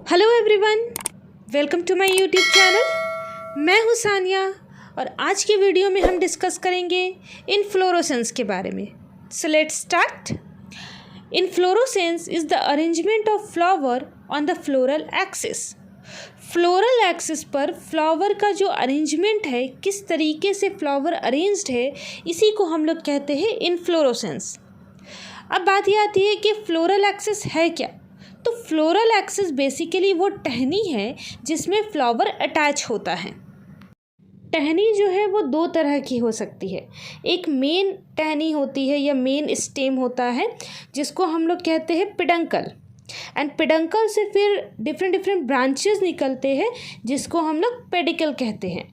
Hello everyone, welcome to my YouTube channel. मैं हूँ सानिया और आज की वीडियो में हम डिस्कस करेंगे इनफ्लोरेसेंस के बारे में। So let's start. Inflorescence is the arrangement of flower on the floral axis. Floral axis पर फ्लावर का जो अरेंजमेंट है, किस तरीके से फ्लावर अरेंज्ड है, इसी को हम लोग कहते हैं इनफ्लोरेसेंस। अब बात यह आती है कि फ्लोरल एक्सिस है क्या। तो फ्लोरल एक्सिस बेसिकली वो टहनी है जिसमें फ्लावर अटैच होता है। टहनी जो है वो दो तरह की हो सकती है। एक मेन टहनी होती है या मेन स्टेम होता है जिसको हम लोग कहते हैं पेडंकल, एंड पेडंकल से फिर डिफरेंट ब्रांचेस निकलते हैं जिसको हम लोग पेडिकल कहते हैं।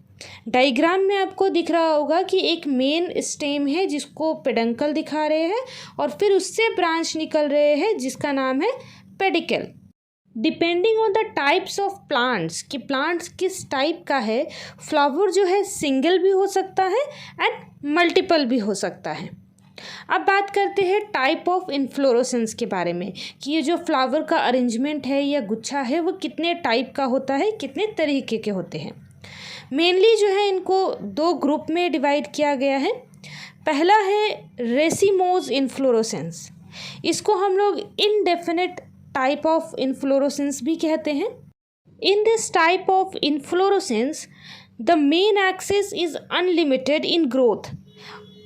डायग्राम में आपको दिख रहा होगा कि एक मेन स्टेम है जिसको पेडंकल दिखा रहे हैं और फिर उससे ब्रांच निकल रहे हैं जिसका नाम है pedicle. Depending on the types of plants कि प्लांट्स किस टाइप का है, फ्लावर जो है सिंगल भी हो सकता है एंड मल्टीपल भी हो सकता है। अब बात करते हैं टाइप ऑफ इन्फ्लोरेसेंस के बारे में कि ये जो फ्लावर का अरेंजमेंट है या गुच्छा है वो कितने टाइप का होता है, कितने तरीके के होते हैं। मेनली जो है इनको दो ग्रुप में डिवाइड किया गया है। पहला है रेसिमोज इन्फ्लोरेसेंस। इसको हम लोग इनडेफिनेट टाइप ऑफ इन्फ्लोरेसेंस भी कहते हैं। In this type of inflorescence the main axis is unlimited in growth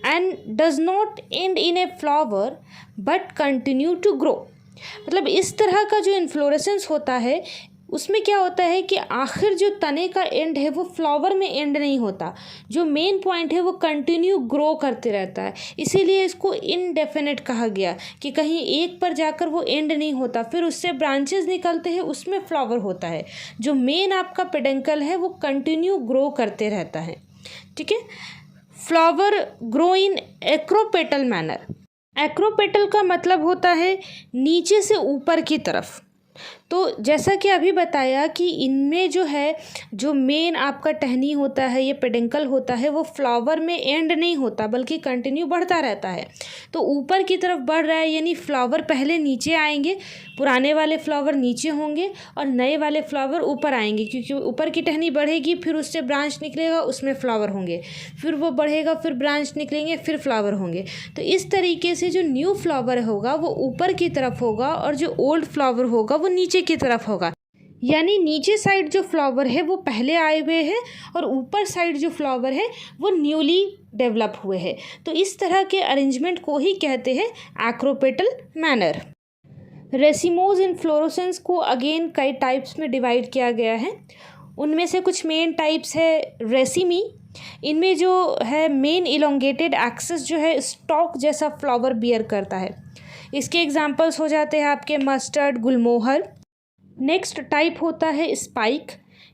and does not end in a flower but continue to grow. मतलब इस तरह का जो इन्फ्लोरेसेंस होता है उसमें क्या होता है कि आखिर जो तने का एंड है वो फ्लावर में एंड नहीं होता, जो मेन पॉइंट है वो कंटिन्यू ग्रो करते रहता है। इसीलिए इसको इनडेफिनेट कहा गया कि कहीं एक पर जाकर वो एंड नहीं होता, फिर उससे ब्रांचेस निकलते हैं, उसमें फ्लावर होता है। जो मेन आपका पेडंकल है वो कंटिन्यू ग्रो करते रहता है। ठीक है। Flower grow in acropetal manner. Acropetal का मतलब होता है नीचे से ऊपर की तरफ। तो जैसा कि अभी बताया कि इनमें जो है जो मेन आपका टहनी होता है, ये पेडंकल होता है, वो फ्लावर में एंड नहीं होता बल्कि कंटिन्यू बढ़ता रहता है। तो ऊपर की तरफ बढ़ रहा है यानी फ्लावर पहले नीचे आएंगे, पुराने वाले फ्लावर नीचे होंगे और नए वाले फ्लावर ऊपर आएंगे, क्योंकि ऊपर की टहनी बढ़ेगी, फिर उससे ब्रांच निकलेगा, उसमें फ्लावर होंगे, फिर वो बढ़ेगा, फिर ब्रांच निकलेंगे, फिर फ्लावर होंगे। तो इस तरीके से जो न्यू फ्लावर होगा वो ऊपर की तरफ होगा और जो ओल्ड फ्लावर होगा वो नीचे की तरफ होगा। यानी नीचे साइड जो फ्लावर है वो पहले आए हुए हैं और ऊपर साइड जो फ्लावर है वो न्यूली डेवलप हुए हैं। तो इस तरह के अरेंजमेंट को ही कहते हैं एक्रोपेटल मैनर। रेसिमोज इन्फ्लोरेसेंस को अगेन कई टाइप्स में डिवाइड किया गया है। उनमें से कुछ मेन टाइप्स है रेसिमी। इनमें जो है मेन इलोंगेटेड एक्सिस जो है स्टॉक जैसा फ्लावर बियर करता है। इसके एग्जांपल्स हो जाते हैं आपके मस्टर्ड, गुलमोहर। नेक्स्ट टाइप होता है स्पाइक।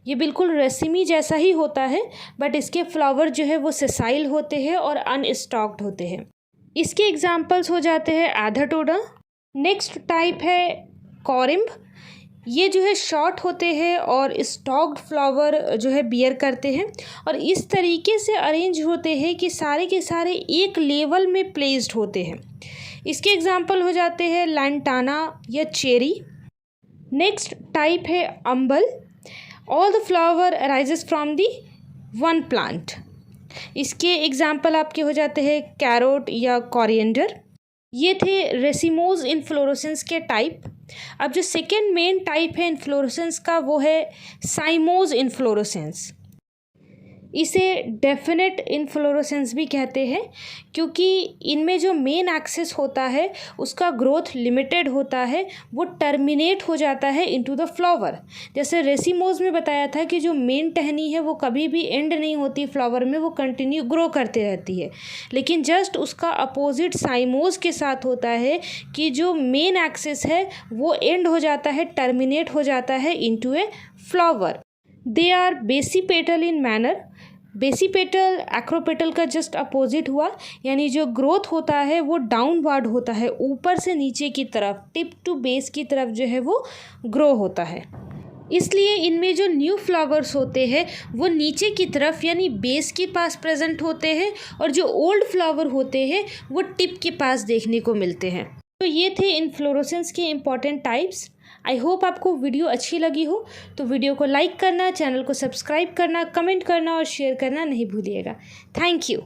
ये बिल्कुल रेसिमी जैसा ही होता है बट इसके फ्लावर जो है वो सेसाइल होते हैं और अनस्टॉक्ड होते हैं। इसके एग्जांपल्स हो जाते हैं आधाटोडा। नेक्स्ट टाइप है कॉरिम्ब। ये जो है शॉर्ट होते हैं और स्टॉक्ड फ्लावर जो है बियर करते हैं और इस तरीके से अरेंज होते हैं कि सारे के सारे एक लेवल में प्लेस्ड होते हैं। इसके एग्जांपल हो जाते हैं लैंटाना या चेरी। नेक्स्ट टाइप है अम्बल। All the flower arises from the one plant. इसके एग्जांपल आपके हो जाते हैं कैरोट या कोरिएंडर। ये थे रेसिमोज इन्फ्लोरेसेंस के टाइप। अब जो सेकेंड मेन टाइप है इन्फ्लोरेसेंस का वो है साइमोज इन्फ्लोरेसेंस। इसे डेफिनेट इन्फ्लोरेसेंस भी कहते हैं क्योंकि इनमें जो मेन एक्सिस होता है उसका ग्रोथ लिमिटेड होता है, वो टर्मिनेट हो जाता है इनटू द फ्लावर। जैसे रेसिमोज में बताया था कि जो मेन टहनी है वो कभी भी एंड नहीं होती फ्लावर में, वो कंटिन्यू ग्रो करते रहती है। लेकिन जस्ट उसका अपोजिट साइमोज के साथ होता है कि जो मेन एक्सिस है वो एंड हो जाता है, टर्मिनेट हो जाता है into a flower. They are basipetal in manner. Basipetal acropetal का जस्ट अपोजिट हुआ, यानी जो ग्रोथ होता है वो डाउनवर्ड होता है, ऊपर से नीचे की तरफ, टिप टू बेस की तरफ जो है वो ग्रो होता है। इसलिए इनमें जो न्यू फ्लावर्स होते हैं वो नीचे की तरफ यानी बेस के पास प्रेजेंट होते हैं और जो ओल्ड फ्लावर होते हैं वो टिप के पास देखने को मिलते हैं। तो ये थे इन्फ्लोरेसेंस के इम्पॉर्टेंट टाइप्स। आई होप आपको वीडियो अच्छी लगी हो, तो वीडियो को लाइक करना, चैनल को सब्सक्राइब करना, कमेंट करना और शेयर करना नहीं भूलिएगा। Thank you.